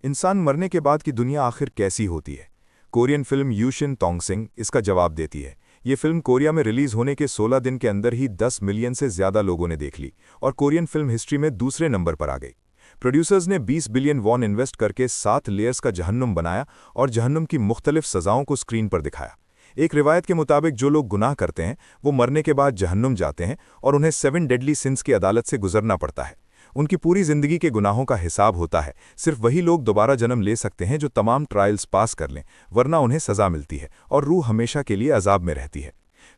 इंसान मरने के बाद की दुनिया आखिर कैसी होती है? कोरियन फिल्म यूशिन तोंगसिंग इसका जवाब देती है। ये फिल्म कोरिया में रिलीज होने के 16 दिन के अंदर ही 10 मिलियन से ज्यादा लोगों ने देख ली और कोरियन फिल्म हिस्ट्री में दूसरे नंबर पर आ गई। प्रोड्यूसर्स ने 20 बिलियन वॉन इन्वेस्ट करके 7 लेयर्स का जहन्नुम बनाया और जहन्नुम की मुख्तलिफ सजाओं को स्क्रीन पर दिखाया। एक रिवायत के मुताबिक जो लोग गुनाह करते हैं वो मरने के बाद जहन्नुम जाते हैं और उन्हें 7 डेडली सिंस की अदालत से गुजरना पड़ता है। उनकी पूरी जिंदगी के गुनाहों का हिसाब होता है। सिर्फ वही लोग दोबारा जन्म ले सकते हैं जो तमाम ट्रायल्स पास कर लें, वरना उन्हें सजा मिलती है और रूह हमेशा के लिए अजाब में रहती है।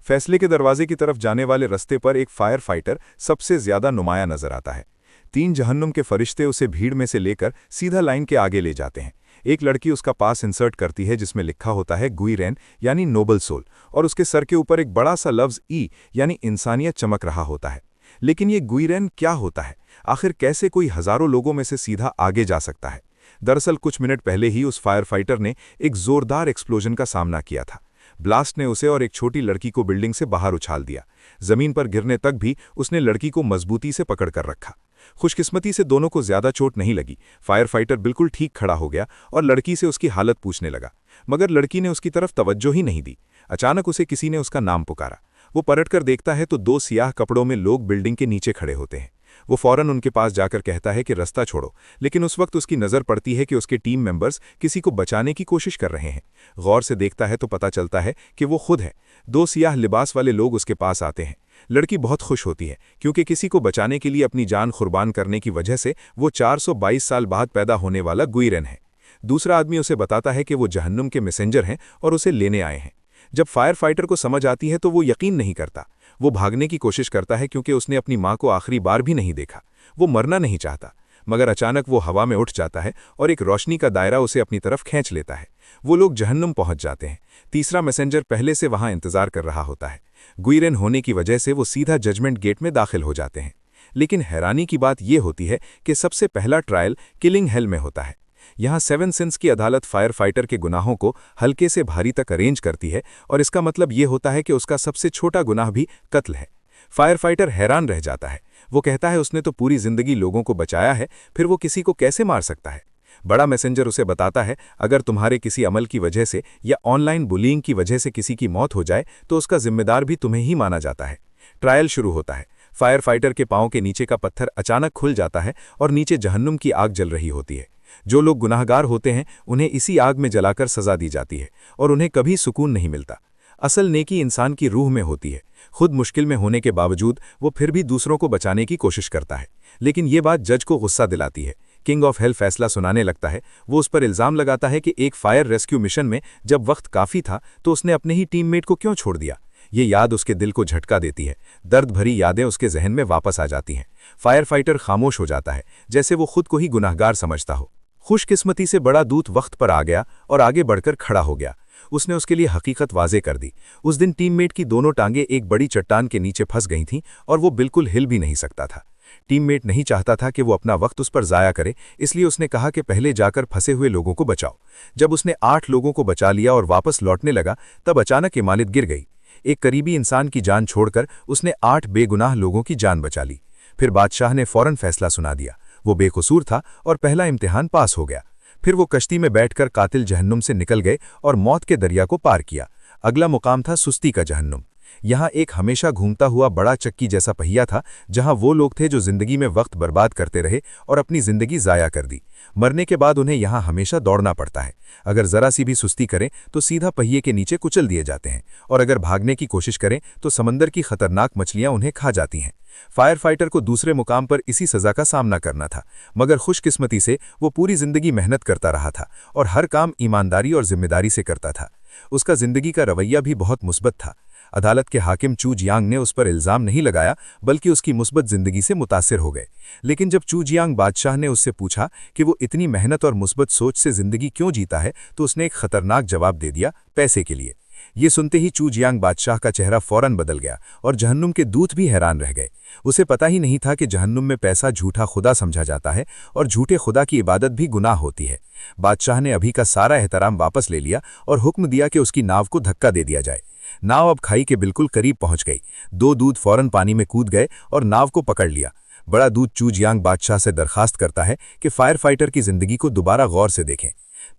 फैसले के दरवाजे की तरफ जाने वाले रस्ते पर एक फायर फाइटर सबसे ज्यादा नुमाया नजर आता है। 3 जहन्नुम के फरिश्ते उसे भीड़ में से लेकर सीधा लाइन के आगे ले जाते हैं। एक लड़की उसका पास इंसर्ट करती है जिसमें लिखा होता है गुइरेन यानी नोबल सोल, और उसके सर के ऊपर एक बड़ा सा लफ्ज ई यानी इंसानियत चमक रहा होता है। लेकिन ये गुइरेन क्या होता है? आखिर कैसे कोई हजारों लोगों में से सीधा आगे जा सकता है? दरअसल कुछ मिनट पहले ही उस फायर फाइटर ने एक जोरदार एक्सप्लोजन का सामना किया था। ब्लास्ट ने उसे और एक छोटी लड़की को बिल्डिंग से बाहर उछाल दिया। जमीन पर गिरने तक भी उसने लड़की को मजबूती से पकड़ कर रखा। खुशकिस्मती से दोनों को ज्यादा चोट नहीं लगी। फायर फाइटर बिल्कुल ठीक खड़ा हो गया और लड़की से उसकी हालत पूछने लगा, मगर लड़की ने उसकी तरफ तवज्जो ही नहीं दी। अचानक उसे किसी ने उसका नाम पुकारा। वो पलटकर देखता है तो 2 सियाह कपड़ों में लोग बिल्डिंग के नीचे खड़े होते हैं। वो फौरन उनके पास जाकर कहता है कि रास्ता छोड़ो, लेकिन उस वक्त उसकी नज़र पड़ती है कि उसके टीम मेंबर्स किसी को बचाने की कोशिश कर रहे हैं। गौर से देखता है तो पता चलता है कि वो खुद है। 2 सियाह लिबास वाले लोग उसके पास आते हैं। लड़की बहुत खुश होती है क्योंकि किसी को बचाने के लिए अपनी जान कुर्बान करने की वजह से वो 422 साल बाद पैदा होने वाला गुइरेन है। दूसरा आदमी उसे बताता है कि वो जहन्नुम के मैसेंजर हैं और उसे लेने आए हैं। जब फायर फाइटर को समझ आती है तो वो यकीन नहीं करता। वो भागने की कोशिश करता है क्योंकि उसने अपनी मां को आखिरी बार भी नहीं देखा। वो मरना नहीं चाहता, मगर अचानक वो हवा में उठ जाता है और एक रोशनी का दायरा उसे अपनी तरफ खींच लेता है। वो लोग जहन्नुम पहुंच जाते हैं। तीसरा मैसेंजर पहले से वहां इंतजार कर रहा होता है। गुइरेन होने की वजह से वो सीधा जजमेंट गेट में दाखिल हो जाते हैं। लेकिन हैरानी की बात यह होती है कि सबसे पहला ट्रायल किलिंग हेल में होता है। यहाँ 7 सिंस की अदालत फायर फाइटर के गुनाहों को हल्के से भारी तक अरेंज करती है और इसका मतलब ये होता है कि उसका सबसे छोटा गुनाह भी कत्ल है। फायर फाइटर हैरान रह जाता है। वो कहता है उसने तो पूरी जिंदगी लोगों को बचाया है, फिर वो किसी को कैसे मार सकता है? बड़ा मैसेंजर उसे बताता है अगर तुम्हारे किसी अमल की वजह से या ऑनलाइन बुलिंग की वजह से किसी की मौत हो जाए तो उसका जिम्मेदार भी तुम्हें ही माना जाता है। ट्रायल शुरू होता है। फायर फाइटर के पांव के नीचे का पत्थर अचानक खुल जाता है और नीचे जहन्नुम की आग जल रही होती है। जो लोग गुनाहगार होते हैं उन्हें इसी आग में जलाकर सजा दी जाती है और उन्हें कभी सुकून नहीं मिलता। असल नेकी इंसान की रूह में होती है। खुद मुश्किल में होने के बावजूद वो फिर भी दूसरों को बचाने की कोशिश करता है। लेकिन ये बात जज को गुस्सा दिलाती है। किंग ऑफ हेल फैसला सुनाने लगता है। वो उस पर इल्जाम लगाता है कि एक फायर रेस्क्यू मिशन में जब वक्त काफ़ी था तो उसने अपने ही टीममेट को क्यों छोड़ दिया। ये याद उसके दिल को झटका देती है। दर्द भरी यादें उसके जहन में वापस आ जाती हैं। फायर फाइटर खामोश हो जाता है, जैसे वो खुद को ही गुनाहगार समझता हो। खुशकिस्मती से बड़ा दूत वक्त पर आ गया और आगे बढ़कर खड़ा हो गया। उसने उसके लिए हकीकत वाजे कर दी। उस दिन टीममेट की दोनों टांगें एक बड़ी चट्टान के नीचे फंस गई थीं और वो बिल्कुल हिल भी नहीं सकता था। टीममेट नहीं चाहता था कि वो अपना वक्त उस पर जाया करे, इसलिए उसने कहा कि पहले जाकर फंसे हुए लोगों को बचाओ। जब उसने 8 लोगों को बचा लिया और वापस लौटने लगा तब अचानक इमारत गिर गई। एक करीबी इंसान की जान छोड़कर उसने 8 बेगुनाह लोगों की जान बचा ली। फिर बादशाह ने फौरन फैसला सुना दिया। वो बेकसूर था और पहला इम्तिहान पास हो गया। फिर वो कश्ती में बैठकर कातिल जहन्नुम से निकल गए और मौत के दरिया को पार किया। अगला मुकाम था सुस्ती का जहन्नुम। यहाँ एक हमेशा घूमता हुआ बड़ा चक्की जैसा पहिया था, जहाँ वो लोग थे जो जिंदगी में वक्त बर्बाद करते रहे और अपनी जिंदगी जाया कर दी। मरने के बाद उन्हें यहाँ हमेशा दौड़ना पड़ता है। अगर जरा सी भी सुस्ती करें तो सीधा पहिए के नीचे कुचल दिए जाते हैं और अगर भागने की कोशिश करें तो समंदर की खतरनाक मछलियां उन्हें खा जाती हैं। फायर फाइटर को दूसरे मुकाम पर इसी सजा का सामना करना था, मगर खुशकिस्मती से वो पूरी जिंदगी मेहनत करता रहा था और हर काम ईमानदारी और जिम्मेदारी से करता था। उसका जिंदगी का रवैया भी बहुत मुस्बत था। अदालत के हाकिम चू जियांग ने उस पर इल्जाम नहीं लगाया, बल्कि उसकी मुस्बत जिंदगी से मुतासिर हो गए। लेकिन जब चू जियांग बादशाह ने उससे पूछा कि वो इतनी मेहनत और मुस्बत सोच से जिंदगी क्यों जीता है, तो उसने एक खतरनाक जवाब दे दिया, पैसे के लिए। ये सुनते ही चू जियांग बादशाह का चेहरा फौरन बदल गया और जहन्नुम के दूत भी हैरान रह गए। उसे पता ही नहीं था कि जहन्नुम में पैसा झूठा खुदा समझा जाता है और झूठे खुदा की इबादत भी गुनाह होती है। बादशाह ने अभी का सारा एहतराम वापस ले लिया और हुक्म दिया कि उसकी नाव को धक्का दे दिया जाए। नाव अब खाई के बिल्कुल करीब पहुंच गई। 2 दूत फौरन पानी में कूद गए और नाव को पकड़ लिया। बड़ा दूत चूजियांग बादशाह से दरखास्त करता है कि फायर फाइटर की जिंदगी को दोबारा गौर से देखें।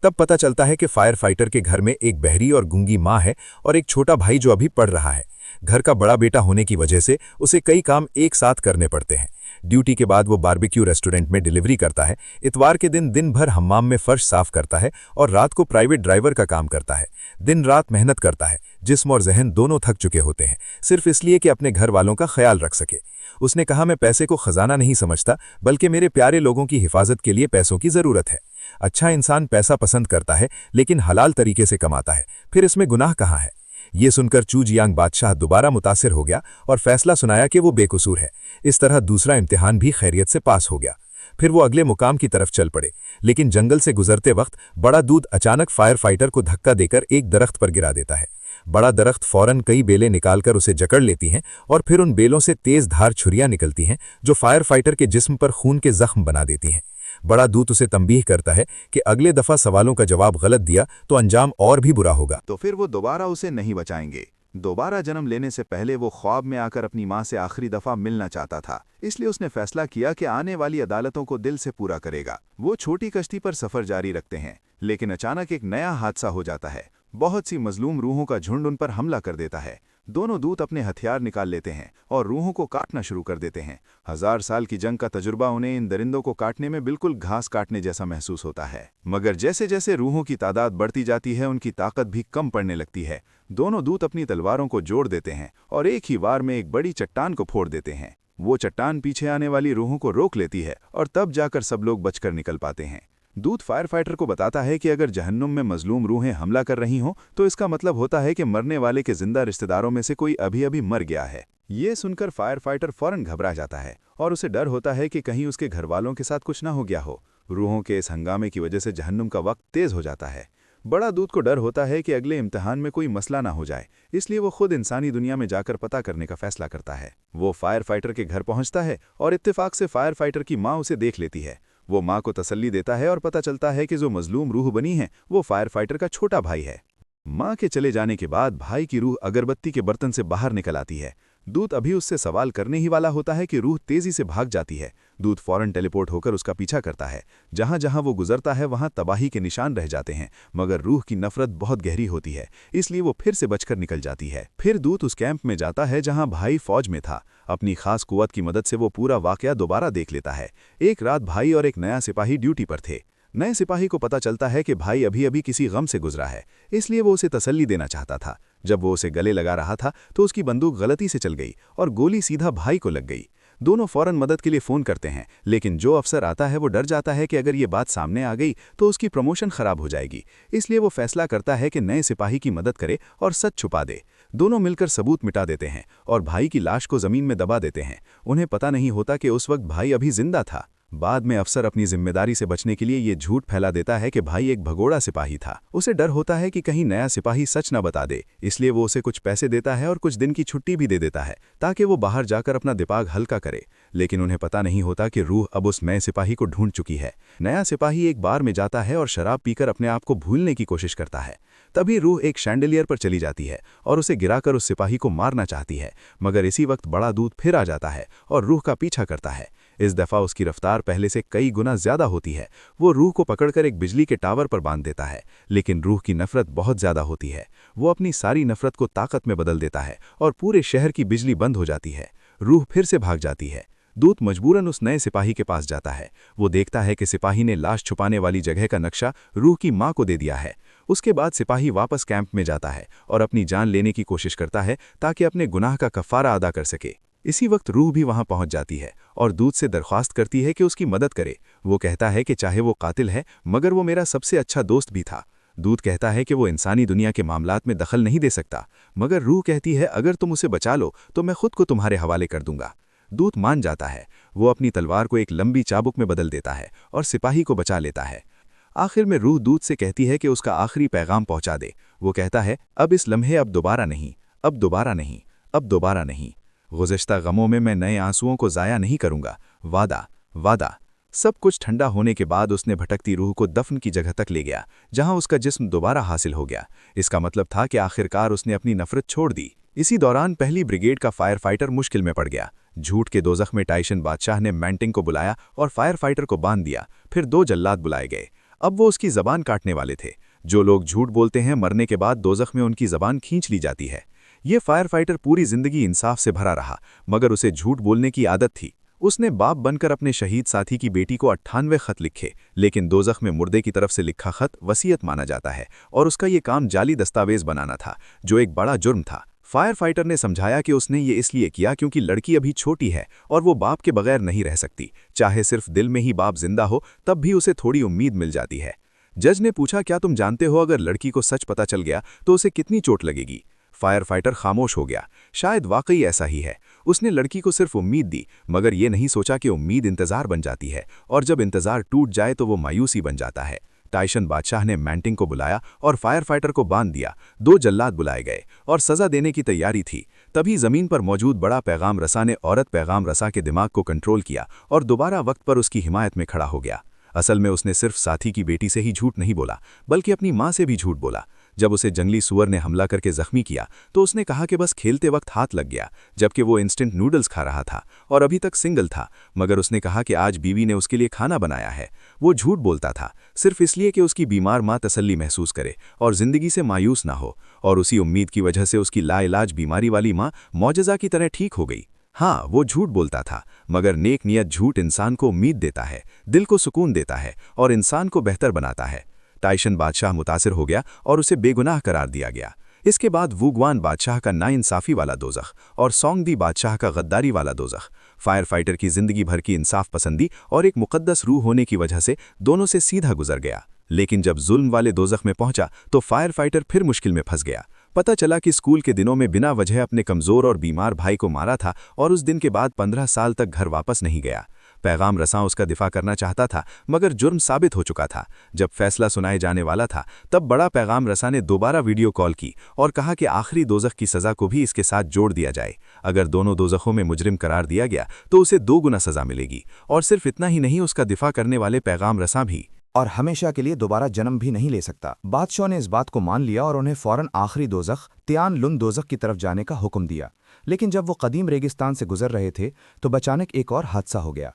तब पता चलता है कि फायर फाइटर के घर में एक बहरी और गूंगी माँ है और एक छोटा भाई जो अभी पढ़ रहा है। घर का बड़ा बेटा होने की वजह से उसे कई काम एक साथ करने पड़ते हैं। ड्यूटी के बाद वो बारबेक्यू रेस्टोरेंट में डिलीवरी करता है, इतवार के दिन दिन भर हम्माम में फर्श साफ करता है और रात को प्राइवेट ड्राइवर का काम करता है। दिन रात मेहनत करता है, जिस्म और जहन दोनों थक चुके होते हैं, सिर्फ इसलिए कि अपने घर वालों का ख्याल रख सके। उसने कहा, मैं पैसे को खजाना नहीं समझता, बल्कि मेरे प्यारे लोगों की हिफाजत के लिए पैसों की ज़रूरत है। अच्छा इंसान पैसा पसंद करता है, लेकिन हलाल तरीके से कमाता है, फिर इसमें गुनाह कहाँ है? ये सुनकर चूजियांग बादशाह दोबारा मुतासिर हो गया और फैसला सुनाया कि वो बेकसूर है। इस तरह दूसरा इम्तिहान भी खैरियत से पास हो गया। फिर वो अगले मुकाम की तरफ चल पड़े, लेकिन जंगल से गुजरते वक्त बड़ा दूत अचानक फायर फाइटर को धक्का देकर एक दरख्त पर गिरा देता है। बड़ा दरख्त फौरन कई बेलें निकालकर उसे जकड़ लेती हैं और फिर उन बेलों से तेज धार छुरियां निकलती हैं जो फायर फाइटर के जिस्म पर खून के जख्म बना देती हैं। बड़ा दूत उसे तंबीह करता है कि अगले दफा सवालों का जवाब गलत दिया तो अंजाम और भी बुरा होगा। तो फिर वो दोबारा उसे नहीं बचाएंगे। दोबारा जन्म लेने से पहले वो ख्वाब में आकर अपनी माँ से आखिरी दफा मिलना चाहता था, इसलिए उसने फैसला किया कि आने वाली अदालतों को दिल से पूरा करेगा। वो छोटी कश्ती पर सफर जारी रखते हैं, लेकिन अचानक एक नया हादसा हो जाता है। बहुत सी मजलूम रूहों का झुंड उन पर हमला कर देता है। दोनों दूत अपने हथियार निकाल लेते हैं और रूहों को काटना शुरू कर देते हैं। 1000 साल की जंग का तजुर्बा उन्हें इन दरिंदों को काटने में बिल्कुल घास काटने जैसा महसूस होता है। मगर जैसे जैसे रूहों की तादाद बढ़ती जाती है, उनकी ताकत भी कम पड़ने लगती है। दोनों दूत अपनी तलवारों को जोड़ देते हैं और एक ही वार में एक बड़ी चट्टान को फोड़ देते हैं। वो चट्टान पीछे आने वाली रूहों को रोक लेती है और तब जाकर सब लोग बचकर निकल पाते हैं। दूत फायर फाइटर को बताता है कि अगर जहन्नुम में मजलूम रूहें हमला कर रही हों तो इसका मतलब होता है कि मरने वाले के जिंदा रिश्तेदारों में से कोई अभी अभी मर गया है। ये सुनकर फायर फाइटर फौरन घबरा जाता है और उसे डर होता है कि कहीं उसके घरवालों के साथ कुछ ना हो गया हो। रूहों के इस हंगामे की वजह से जहन्नुम का वक्त तेज हो जाता है। बड़ा दूत को डर होता है कि अगले इम्तिहान में कोई मसला ना हो जाए, इसलिए वो खुद इंसानी दुनिया में जाकर पता करने का फैसला करता है। वो फायर फाइटर के घर पहुंचता है और इत्तेफाक से फायर फाइटर की माँ उसे देख लेती है। वो माँ को तसल्ली देता है और पता चलता है कि जो मजलूम रूह बनी है वो फायर फाइटर का छोटा भाई है। माँ के चले जाने के बाद भाई की रूह अगरबत्ती के बर्तन से बाहर निकल आती है। दूत अभी उससे सवाल करने ही वाला होता है कि रूह तेजी से भाग जाती है। दूत फौरन टेलीपोर्ट होकर उसका पीछा करता है। जहां जहां वो गुजरता है वहां तबाही के निशान रह जाते हैं, मगर रूह की नफरत बहुत गहरी होती है, इसलिए वो फिर से बचकर निकल जाती है। फिर दूत उस कैंप में जाता है जहां भाई फौज में था। अपनी खास कुव्वत की मदद से वो पूरा वाकया दोबारा देख लेता है। एक रात भाई और एक नया सिपाही ड्यूटी पर थे। नए सिपाही को पता चलता है कि भाई अभी अभी किसी गम से गुजरा है, इसलिए वो उसे तसल्ली देना चाहता था। जब वो उसे गले लगा रहा था तो उसकी बंदूक गलती से चल गई और गोली सीधा भाई को लग गई। दोनों फौरन मदद के लिए फ़ोन करते हैं, लेकिन जो अफसर आता है वो डर जाता है कि अगर ये बात सामने आ गई तो उसकी प्रमोशन खराब हो जाएगी, इसलिए वो फैसला करता है कि नए सिपाही की मदद करे और सच छुपा दे। दोनों मिलकर सबूत मिटा देते हैं और भाई की लाश को ज़मीन में दबा देते हैं। उन्हें पता नहीं होता कि उस वक्त भाई अभी जिंदा था। बाद में अफसर अपनी जिम्मेदारी से बचने के लिए ये झूठ फैला देता है कि भाई एक भगोड़ा सिपाही था। उसे डर होता है कि कहीं नया सिपाही सच न बता दे, इसलिए वो उसे कुछ पैसे देता है और कुछ दिन की छुट्टी भी दे देता है ताकि वो बाहर जाकर अपना दिमाग हल्का करे। लेकिन उन्हें पता नहीं होता कि रूह अब उस नए सिपाही को ढूंढ चुकी है। नया सिपाही एक बार में जाता है और शराब पीकर अपने आप को भूलने की कोशिश करता है। तभी रूह एक शैंडलियर पर चली जाती है और उसे गिराकर उस सिपाही को मारना चाहती है, मगर इसी वक्त बड़ा दूत फिर आ जाता है और रूह का पीछा करता है। इस दफ़ा उसकी रफ्तार पहले से कई गुना ज़्यादा होती है। वो रूह को पकड़कर एक बिजली के टावर पर बांध देता है, लेकिन रूह की नफ़रत बहुत ज़्यादा होती है। वो अपनी सारी नफ़रत को ताकत में बदल देता है और पूरे शहर की बिजली बंद हो जाती है। रूह फिर से भाग जाती है। दूत मजबूरन उस नए सिपाही के पास जाता है। वो देखता है कि सिपाही ने लाश छुपाने वाली जगह का नक्शा रूह की माँ को दे दिया है। उसके बाद सिपाही वापस कैंप में जाता है और अपनी जान लेने की कोशिश करता है ताकि अपने गुनाह का कफ़ारा अदा कर सके। इसी वक्त रूह भी वहां पहुंच जाती है और दूत से दरख्वास्त करती है कि उसकी मदद करे। वो कहता है कि चाहे वो कातिल है, मगर वो मेरा सबसे अच्छा दोस्त भी था। दूत कहता है कि वो इंसानी दुनिया के मामलात में दखल नहीं दे सकता, मगर रूह कहती है अगर तुम उसे बचा लो तो मैं खुद को तुम्हारे हवाले कर दूंगा। दूत मान जाता है। वो अपनी तलवार को एक लंबी चाबुक में बदल देता है और सिपाही को बचा लेता है। आखिर में रूह दूत से कहती है कि उसका आखिरी पैगाम पहुंचा दे। वो कहता है अब इस लम्हे अब दोबारा नहीं, अब दोबारा नहीं, अब दोबारा नहीं। गुज़श्ता गमों में मैं नए आंसुओं को ज़ाया नहीं करूंगा। वादा, वादा। सब कुछ ठंडा होने के बाद उसने भटकती रूह को दफन की जगह तक ले गया, जहां उसका जिस्म दोबारा हासिल हो गया। इसका मतलब था कि आखिरकार उसने अपनी नफरत छोड़ दी। इसी दौरान पहली ब्रिगेड का फायर फाइटर मुश्किल में पड़ गया। झूठ के दोज़ख में टाइशन बादशाह ने मैंटिंग को बुलाया और फायर फाइटर को बांध दिया। फिर 2 जल्लाद बुलाए गए। अब वो उसकी ज़बान काटने वाले थे। जो लोग झूठ बोलते हैं मरने के बाद दोज़ख में उनकी ज़बान खींच ली जाती है। ये फायर फाइटर पूरी जिंदगी इंसाफ से भरा रहा, मगर उसे झूठ बोलने की आदत थी। उसने बाप बनकर अपने शहीद साथी की बेटी को 98 खत लिखे, लेकिन दोज़ख में मुर्दे की तरफ से लिखा खत वसीयत माना जाता है और उसका ये काम जाली दस्तावेज बनाना था, जो एक बड़ा जुर्म था। फायर फाइटर ने समझाया कि उसने ये इसलिए किया क्योंकि लड़की अभी छोटी है और वो बाप के बगैर नहीं रह सकती। चाहे सिर्फ दिल में ही बाप जिंदा हो तब भी उसे थोड़ी उम्मीद मिल जाती है। जज ने पूछा, क्या तुम जानते हो अगर लड़की को सच पता चल गया तो उसे कितनी चोट लगेगी? फायर फाइटर खामोश हो गया। शायद वाकई ऐसा ही है। उसने लड़की को सिर्फ उम्मीद दी, मगर ये नहीं सोचा कि उम्मीद इंतजार बन जाती है और जब इंतजार टूट जाए तो वो मायूसी बन जाता है। टाइशन बादशाह ने मैंटिंग को बुलाया और फायर फाइटर को बांध दिया। 2 जल्लाद बुलाए गए और सजा देने की तैयारी थी। तभी जमीन पर मौजूद बड़ा पैगाम रसा ने औरत पैगाम रसा के दिमाग को कंट्रोल किया और दोबारा वक्त पर उसकी हिमायत में खड़ा हो गया। असल में उसने सिर्फ साथी की बेटी से ही झूठ नहीं बोला, बल्कि अपनी मां से भी झूठ बोला। जब उसे जंगली सुअर ने हमला करके जख्मी किया तो उसने कहा कि बस खेलते वक्त हाथ लग गया, जबकि वो इंस्टेंट नूडल्स खा रहा था और अभी तक सिंगल था। मगर उसने कहा कि आज बीवी ने उसके लिए खाना बनाया है। वो झूठ बोलता था सिर्फ इसलिए कि उसकी बीमार मां तसल्ली महसूस करे और जिंदगी से मायूस ना हो, और उसी उम्मीद की वजह से उसकी लाइलाज बीमारी वाली मां मौजज़ा की तरह ठीक हो गई। हाँ, वो झूठ बोलता था, मगर नेक नियत झूठ इंसान को उम्मीद देता है, दिल को सुकून देता है और इंसान को बेहतर बनाता है। टाइशन बादशाह मुतासिर हो गया और उसे बेगुनाह करार दिया गया। इसके बाद वुगवान बादशाह का नाइंसाफी वाला दोज़ख और सोंगदी बादशाह का गद्दारी वाला दोज़ख। फायर फाइटर की जिंदगी भर की इंसाफ पसंदी और एक मुकद्दस रूह होने की वजह से दोनों से सीधा गुजर गया। लेकिन जब जुल्म वाले दोज़ख में पहुंचा तो फायर फाइटर फिर मुश्किल में फंस गया। पता चला कि स्कूल के दिनों में बिना वजह अपने कमज़ोर और बीमार भाई को मारा था और उस दिन के बाद 15 साल तक घर वापस नहीं गया। पैगाम रसां उसका दिफा करना चाहता था, मगर जुर्म साबित हो चुका था। जब फैसला सुनाए जाने वाला था तब बड़ा पैगाम रसां ने दोबारा वीडियो कॉल की और कहा कि आखिरी दोज़ख की सज़ा को भी इसके साथ जोड़ दिया जाए। अगर दोनों दोज़खों में मुजरिम करार दिया गया तो उसे 2 गुना सज़ा मिलेगी। और सिर्फ इतना ही नहीं, उसका दिफा करने वाले पैगाम रसां भी और हमेशा के लिए दोबारा जन्म भी नहीं ले सकता। बादशाह ने इस बात को मान लिया और उन्हें फौरन आखिरी दोज़ख तियान लुन दोज़ख की तरफ जाने का हुक्म दिया। लेकिन जब वो कदीम रेगिस्तान से गुजर रहे थे तो अचानक एक और हादसा हो गया।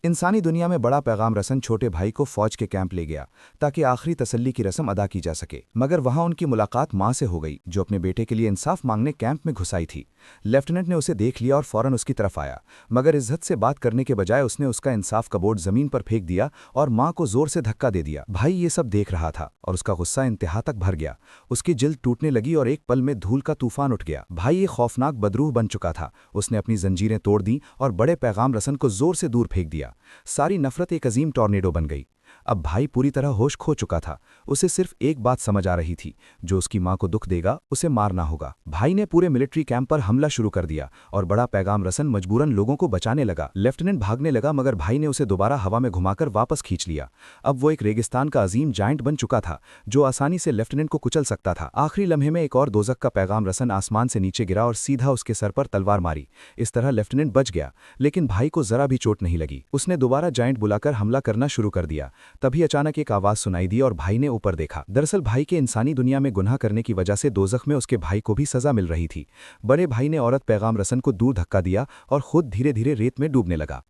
इंसानी दुनिया में बड़ा पैगाम रसन छोटे भाई को फौज के कैंप ले गया ताकि आखिरी तसल्ली की रस्म अदा की जा सके, मगर वहां उनकी मुलाकात मां से हो गई, जो अपने बेटे के लिए इंसाफ मांगने कैंप में घुस आई थी। लेफ्टिनेंट ने उसे देख लिया और फौरन उसकी तरफ आया, मगर इज्जत से बात करने के बजाय उसने उसका इंसाफ का बोर्ड जमीन पर फेंक दिया और मां को जोर से धक्का दे दिया। भाई ये सब देख रहा था और उसका गुस्सा इंतहा तक भर गया। उसकी जिल्द टूटने लगी और एक पल में धूल का तूफान उठ गया। भाई ये खौफनाक बदरूह बन चुका था। उसने अपनी जंजीरें तोड़ दी और बड़े पैगाम रसन को जोर से दूर फेंक दिया। सारी नफरत एक अजीम टॉर्नेडो बन गई। अब भाई पूरी तरह होश खो चुका था। उसे सिर्फ एक बात समझ आ रही थी, जो उसकी मां को दुख देगा उसे मारना होगा। भाई ने पूरे मिलिट्री कैंप पर हमला शुरू कर दिया और बड़ा पैगाम रसन मजबूरन लोगों को बचाने लगा। लेफ्टिनेंट भागने लगा, मगर भाई ने उसे दोबारा हवा में घुमाकर वापस खींच लिया। अब वो एक रेगिस्तान का अजीम जायंट बन चुका था, जो आसानी से लेफ्टिनेंट को कुचल सकता था। आखिरी लम्हे में एक और दोज़ख का पैगाम रसन आसमान से नीचे गिरा और सीधा उसके सर पर तलवार मारी। इस तरह लेफ्टिनेंट बच गया, लेकिन भाई को जरा भी चोट नहीं लगी। उसने दोबारा जायंट बुलाकर हमला करना शुरू कर दिया। तभी अचानक एक आवाज सुनाई दी और भाई ने ऊपर देखा। दरअसल भाई के इंसानी दुनिया में गुनाह करने की वजह से दोज़ख में उसके भाई को भी सजा मिल रही थी। बड़े भाई ने औरत पैगाम रसन को दूर धक्का दिया और खुद धीरे धीरे रेत में डूबने लगा।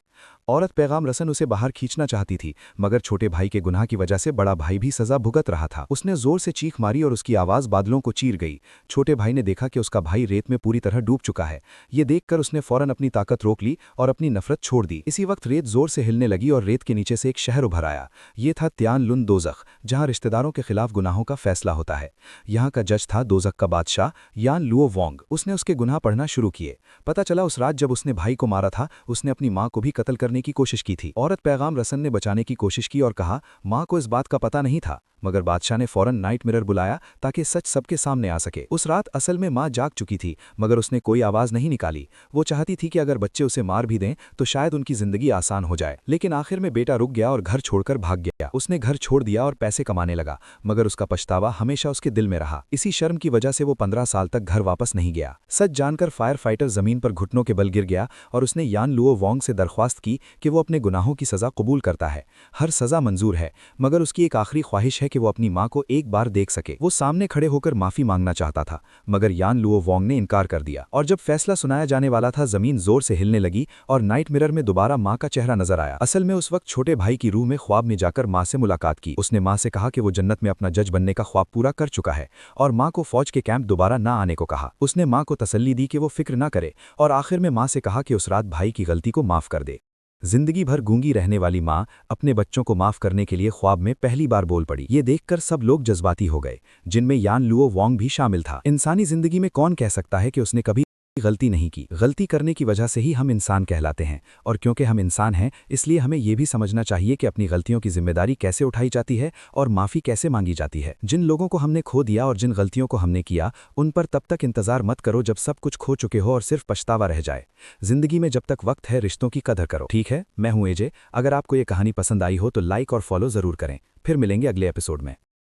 औरत पैगाम रसन उसे बाहर खींचना चाहती थी, मगर छोटे भाई के गुनाह की वजह से बड़ा भाई भी सजा भुगत रहा था। उसने जोर से चीख मारी और उसकी आवाज बादलों को चीर गई। छोटे भाई ने देखा कि उसका भाई रेत में पूरी तरह डूब चुका है। ये देखकर उसने फौरन अपनी ताकत रोक ली और अपनी नफरत छोड़ दी। इसी वक्त रेत जोर से हिलने लगी और रेत के नीचे से एक शहर उभर आया। ये था तियान लुन दोज़ख, जहाँ रिश्तेदारों के खिलाफ गुनाहों का फैसला होता है। यहाँ का जज था दोज़ख का बादशाह यान लुओ वोंग। उसने उसके गुनाह पढ़ना शुरू किए। पता चला उस रात जब उसने भाई को मारा था, उसने अपनी माँ को भी कत्ल करने की कोशिश की थी। औरत पैगाम रसन ने बचाने की कोशिश की और कहा मां को इस बात का पता नहीं था, मगर बादशाह ने फौरन नाइट मिरर बुलाया ताकि सच सबके सामने आ सके। उस रात असल में मां जाग चुकी थी, मगर उसने कोई आवाज नहीं निकाली। वो चाहती थी कि अगर बच्चे उसे मार भी दें तो शायद उनकी जिंदगी आसान हो जाए। लेकिन आखिर में बेटा रुक गया और घर छोड़कर भाग गया। उसने घर छोड़ दिया और पैसे कमाने लगा, मगर उसका पछतावा हमेशा उसके दिल में रहा। इसी शर्म की वजह से वो 15 साल तक घर वापस नहीं गया। सच जानकर फायर फाइटर जमीन पर घुटनों के बल गिर गया और उसने यान लुओ वोंग से दरख्वास्त की कि वो अपने गुनाहों की सज़ा कबूल करता है। हर सज़ा मंजूर है, मगर उसकी एक आखिरी ख्वाहिश है कि वो अपनी माँ को एक बार देख सके। वो सामने खड़े होकर माफ़ी मांगना चाहता था, मगर यान लुओ वोंग ने इनकार कर दिया। और जब फैसला सुनाया जाने वाला था, ज़मीन ज़ोर से हिलने लगी और नाइट मिरर में दोबारा माँ का चेहरा नजर आया। असल में उस वक्त छोटे भाई की रूह में ख्वाब में जाकर माँ से मुलाकात की। उसने माँ से कहा कि वो जन्नत में अपना जज बनने का ख्वाब पूरा कर चुका है और माँ को फौज के कैंप दोबारा ना आने को कहा। उसने माँ को तसल्ली दी कि वो फिक्र ना करे और आखिर में माँ से कहा कि उस रात भाई की गलती को माफ़ कर दे। जिंदगी भर गूंगी रहने वाली माँ अपने बच्चों को माफ़ करने के लिए ख्वाब में पहली बार बोल पड़ी। ये देखकर सब लोग जज्बाती हो गए, जिनमें यान लुओ वोंग भी शामिल था। इंसानी जिंदगी में कौन कह सकता है कि उसने कभी गलती नहीं की? गलती करने की वजह से ही हम इंसान कहलाते हैं, और क्योंकि हम इंसान हैं इसलिए हमें यह भी समझना चाहिए कि अपनी गलतियों की जिम्मेदारी कैसे उठाई जाती है और माफ़ी कैसे मांगी जाती है। जिन लोगों को हमने खो दिया और जिन गलतियों को हमने किया, उन पर तब तक इंतज़ार मत करो जब सब कुछ खो चुके हो और सिर्फ पछतावा रह जाए। जिंदगी में जब तक वक्त है, रिश्तों की कदर करो। ठीक है, मैं हूं एजे। अगर आपको ये कहानी पसंद आई हो तो लाइक और फॉलो ज़रूर करें। फिर मिलेंगे अगले एपिसोड में।